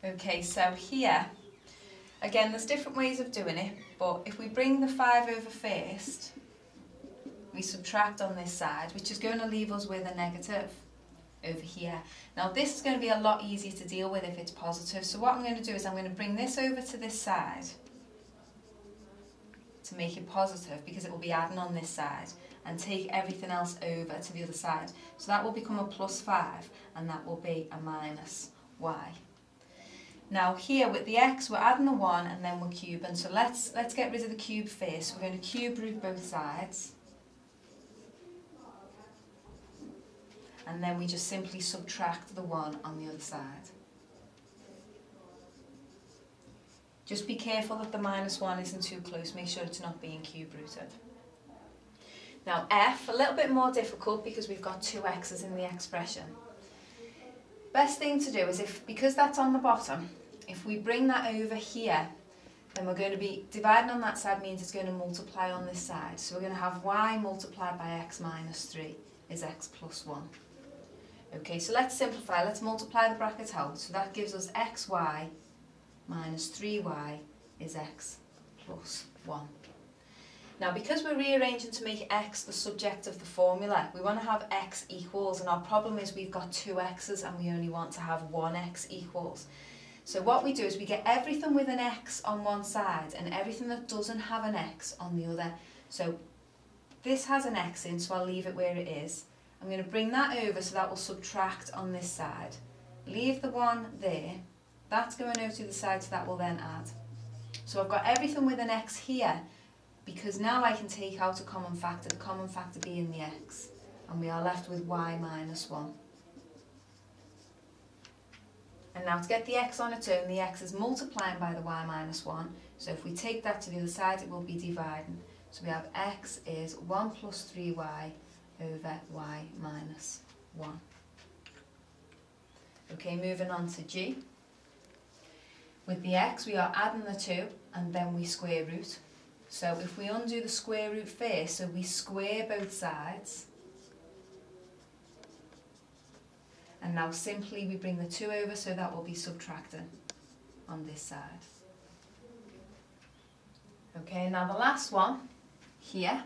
Okay, so here, again, there's different ways of doing it, but if we bring the 5 over first, we subtract on this side, which is going to leave us with a negative over here. Now this is going to be a lot easier to deal with if it's positive, so what I'm going to do is I'm going to bring this over to this side to make it positive, because it will be adding on this side, and take everything else over to the other side. So that will become a plus 5, and that will be a minus y. Now here with the x, we're adding a 1 and then we're cubing. So let's get rid of the cube first. We're going to cube root both sides. And then we just simply subtract the 1 on the other side. Just be careful that the minus 1 isn't too close. Make sure it's not being cube rooted. Now f, a little bit more difficult because we've got 2 x's in the expression. Best thing to do is, because that's on the bottom, if we bring that over here, then we're going to be dividing on that side, means it's going to multiply on this side. So we're going to have y multiplied by x minus 3 is x plus 1. Okay, so let's simplify. Let's multiply the brackets out. So that gives us xy minus 3y is x plus 1. Now, because we're rearranging to make x the subject of the formula, we want to have x equals, and our problem is we've got 2 x's and we only want to have 1 x equals. So what we do is we get everything with an x on one side and everything that doesn't have an x on the other. So this has an x in, so I'll leave it where it is. I'm going to bring that over, so that will subtract on this side. Leave the 1 there. That's going over to the side, so that will then add. So I've got everything with an x here, because now I can take out a common factor, the common factor being the x, and we are left with y minus 1. And now to get the x on its own, the x is multiplying by the y minus 1, so if we take that to the other side, it will be dividing. So we have x is 1 plus 3y over y minus 1. Okay, moving on to g. With the x, we are adding the 2, and then we square root. So if we undo the square root first, so we square both sides, and now simply we bring the 2 over, so that will be subtracting on this side. Okay, now the last one here,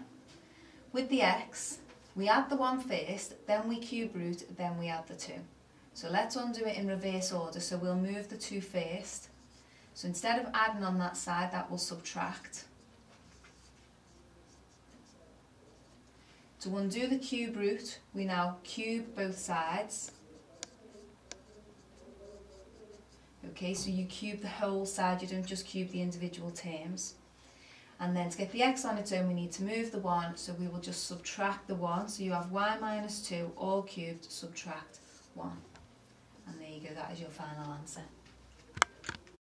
with the x, we add the 1 first, then we cube root, then we add the 2. So let's undo it in reverse order. So we'll move the 2 first. So instead of adding on that side, that will subtract. To undo the cube root, we now cube both sides. Okay, so you cube the whole side, you don't just cube the individual terms. And then to get the x on its own, we need to move the 1, so we will just subtract the 1. So you have y minus 2, all cubed, subtract 1. And there you go, that is your final answer.